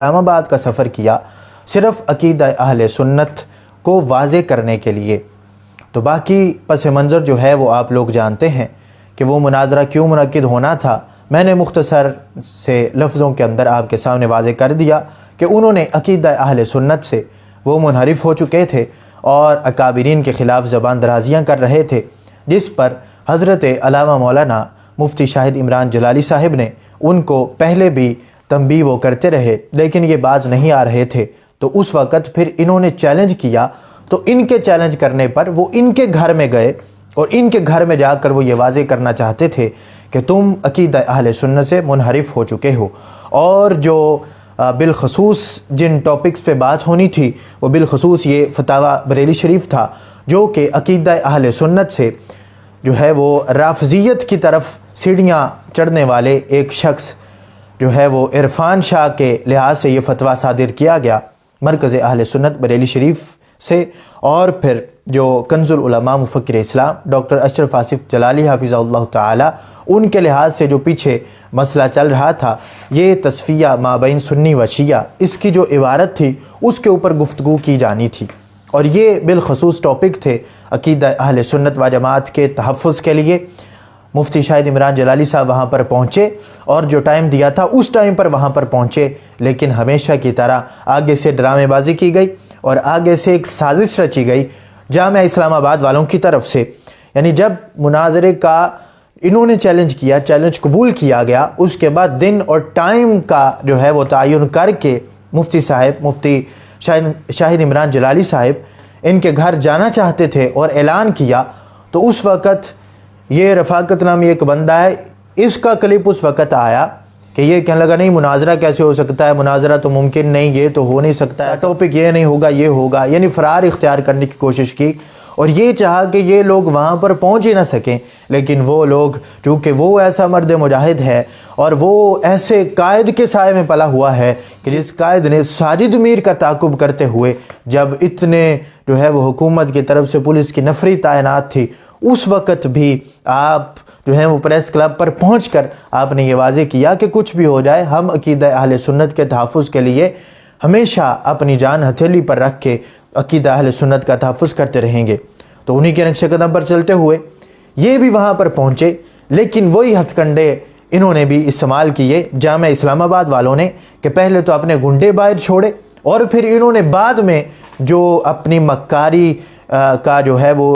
اسلام آباد کا سفر کیا صرف عقیدہ اہل سنت کو واضح کرنے کے لیے۔ تو باقی پس منظر جو ہے وہ آپ لوگ جانتے ہیں کہ وہ مناظرہ کیوں منعقد ہونا تھا۔ میں نے مختصر سے لفظوں کے اندر آپ کے سامنے واضح کر دیا کہ انہوں نے عقیدہ اہل سنت سے وہ منحرف ہو چکے تھے اور اکابرین کے خلاف زبان درازیاں کر رہے تھے، جس پر حضرت علامہ مولانا مفتی شاہد عمران جلالی صاحب نے ان کو پہلے بھی تنبیہ وہ کرتے رہے، لیکن یہ باز نہیں آ رہے تھے۔ تو اس وقت پھر انہوں نے چیلنج کیا، تو ان کے چیلنج کرنے پر وہ ان کے گھر میں گئے اور ان کے گھر میں جا کر وہ یہ واضح کرنا چاہتے تھے کہ تم عقیدہ اہل سنت سے منحرف ہو چکے ہو، اور جو بالخصوص جن ٹاپکس پہ بات ہونی تھی وہ بالخصوص یہ فتاوی بریلی شریف تھا، جو کہ عقیدہ اہل سنت سے جو ہے وہ رافضیت کی طرف سیڑھیاں چڑھنے والے ایک شخص جو ہے وہ عرفان شاہ کے لحاظ سے یہ فتویٰ صادر کیا گیا مرکز اہل سنت بریلی شریف سے، اور پھر جو کنز العلماء مفکر اسلام ڈاکٹر اشرف آصف جلالی حافظہ اللہ تعالی، ان کے لحاظ سے جو پیچھے مسئلہ چل رہا تھا، یہ تصفیہ مابین سنی و شیعہ، اس کی جو عبارت تھی اس کے اوپر گفتگو کی جانی تھی، اور یہ بالخصوص ٹاپک تھے عقیدہ اہل سنت و جماعت کے تحفظ کے لیے۔ مفتی شاہد عمران جلالی صاحب وہاں پر پہنچے اور جو ٹائم دیا تھا اس ٹائم پر وہاں پر پہنچے، لیکن ہمیشہ کی طرح آگے سے ڈرامے بازی کی گئی اور آگے سے ایک سازش رچی گئی جامعہ اسلام آباد والوں کی طرف سے۔ یعنی جب مناظرے کا انہوں نے چیلنج کیا، چیلنج قبول کیا گیا، اس کے بعد دن اور ٹائم کا جو ہے وہ تعین کر کے مفتی صاحب مفتی شاہد عمران جلالی صاحب ان کے گھر جانا چاہتے تھے اور اعلان کیا، تو اس وقت یہ رفاقت نامی ایک بندہ ہے، اس کا کلپ اس وقت آیا کہ یہ کہنے لگا نہیں مناظرہ کیسے ہو سکتا ہے، مناظرہ تو ممکن نہیں، یہ تو ہو نہیں سکتا ہے، ٹاپک یہ نہیں ہوگا، یہ ہوگا، یعنی فرار اختیار کرنے کی کوشش کی، اور یہ چاہا کہ یہ لوگ وہاں پر پہنچ ہی نہ سکیں۔ لیکن وہ لوگ چونکہ وہ ایسا مرد مجاہد ہے اور وہ ایسے قائد کے سائے میں پلا ہوا ہے کہ جس قائد نے ساجد میر کا تعاقب کرتے ہوئے جب اتنے جو ہے وہ حکومت کی طرف سے پولیس کی نفری تعینات تھی، اس وقت بھی آپ جو ہے وہ پریس کلب پر پہنچ کر آپ نے یہ واضح کیا کہ کچھ بھی ہو جائے ہم عقیدہ اہل سنت کے تحفظ کے لیے ہمیشہ اپنی جان ہتھیلی پر رکھ کے عقیدہ اہل سنت کا تحفظ کرتے رہیں گے۔ تو انہی کے نقش قدم پر چلتے ہوئے یہ بھی وہاں پر پہنچے، لیکن وہی ہتھ کنڈے انہوں نے بھی استعمال کیے جامعہ اسلام آباد والوں نے، کہ پہلے تو اپنے گنڈے باہر چھوڑے اور پھر انہوں نے بعد میں جو اپنی مکاری کا جو ہے وہ